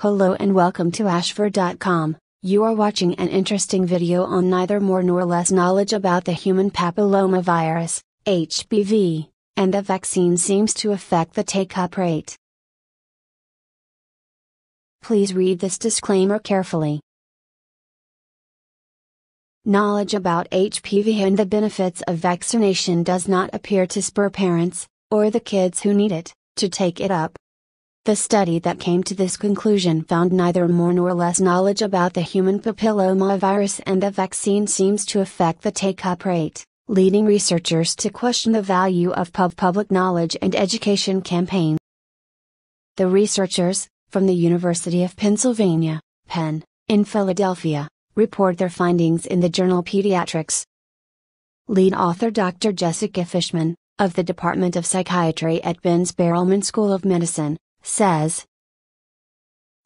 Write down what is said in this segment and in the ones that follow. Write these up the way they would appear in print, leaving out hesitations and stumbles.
Hello and welcome to ashford.com. You are watching an interesting video on neither more nor less knowledge about the human papilloma virus, HPV, and the vaccine seems to affect the take-up rate. Please read this disclaimer carefully. Knowledge about HPV and the benefits of vaccination does not appear to spur parents, or the kids who need it, to take it up. The study that came to this conclusion found neither more nor less knowledge about the human papilloma virus and the vaccine seems to affect the take-up rate, leading researchers to question the value of public knowledge and education campaigns. The researchers, from the University of Pennsylvania, Penn, in Philadelphia, report their findings in the journal Pediatrics. Lead author Dr. Jessica Fishman, of the Department of Psychiatry at Ben's Berelman School of Medicine, says,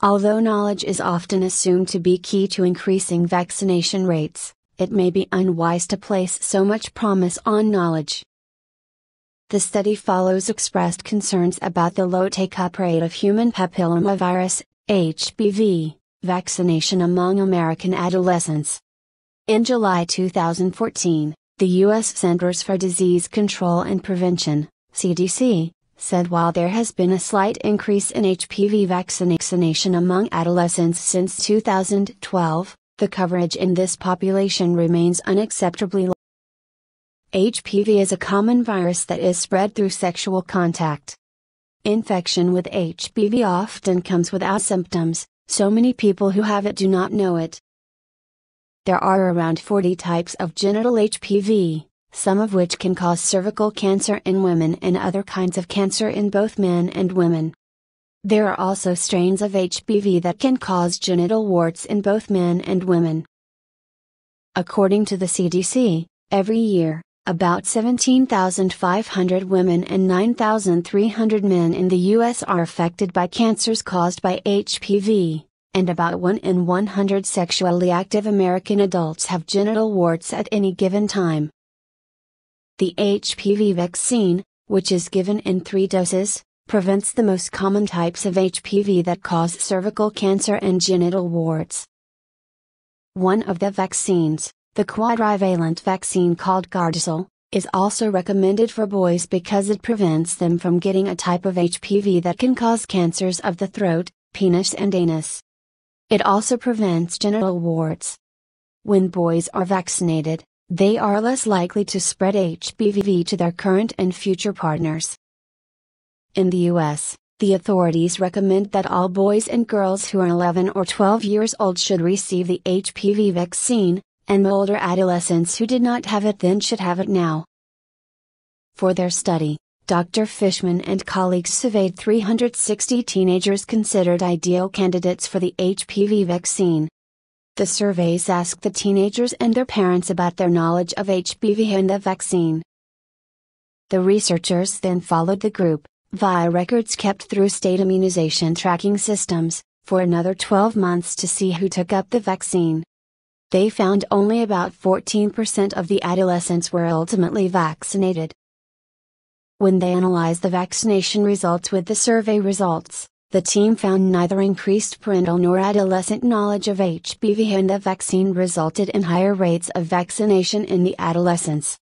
although knowledge is often assumed to be key to increasing vaccination rates, it may be unwise to place so much promise on knowledge. The study follows expressed concerns about the low take-up rate of human papilloma virus, HPV, vaccination among American adolescents. In July 2014, the U.S. Centers for Disease Control and Prevention, CDC, said while there has been a slight increase in HPV vaccination among adolescents since 2012, the coverage in this population remains unacceptably low. HPV is a common virus that is spread through sexual contact. Infection with HPV often comes without symptoms, so many people who have it do not know it. There are around 40 types of genital HPV, some of which can cause cervical cancer in women and other kinds of cancer in both men and women. There are also strains of HPV that can cause genital warts in both men and women. According to the CDC, every year, about 17,500 women and 9,300 men in the U.S. are affected by cancers caused by HPV, and about 1 in 100 sexually active American adults have genital warts at any given time. The HPV vaccine, which is given in 3 doses, prevents the most common types of HPV that cause cervical cancer and genital warts. One of the vaccines, the quadrivalent vaccine called Gardasil, is also recommended for boys because it prevents them from getting a type of HPV that can cause cancers of the throat, penis and anus. It also prevents genital warts. When boys are vaccinated, they are less likely to spread HPV to their current and future partners. In the U.S., the authorities recommend that all boys and girls who are 11 or 12 years old should receive the HPV vaccine, and older adolescents who did not have it then should have it now. For their study, Dr. Fishman and colleagues surveyed 360 teenagers considered ideal candidates for the HPV vaccine. The surveys asked the teenagers and their parents about their knowledge of HPV and the vaccine. The researchers then followed the group, via records kept through state immunization tracking systems, for another 12 months to see who took up the vaccine. They found only about 14% of the adolescents were ultimately vaccinated. When they analyzed the vaccination results with the survey results, the team found neither increased parental nor adolescent knowledge of HPV and the vaccine resulted in higher rates of vaccination in the adolescents.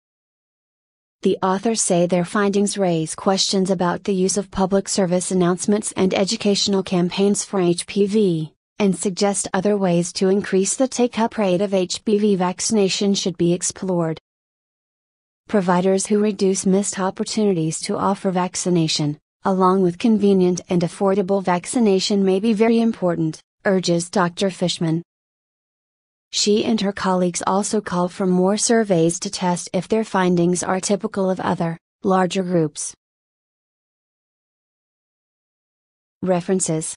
The authors say their findings raise questions about the use of public service announcements and educational campaigns for HPV, and suggest other ways to increase the take-up rate of HPV vaccination should be explored. Providers who reduce missed opportunities to offer vaccination, along with convenient and affordable vaccination may be very important, urges Dr. Fishman. She and her colleagues also call for more surveys to test if their findings are typical of other, larger groups. References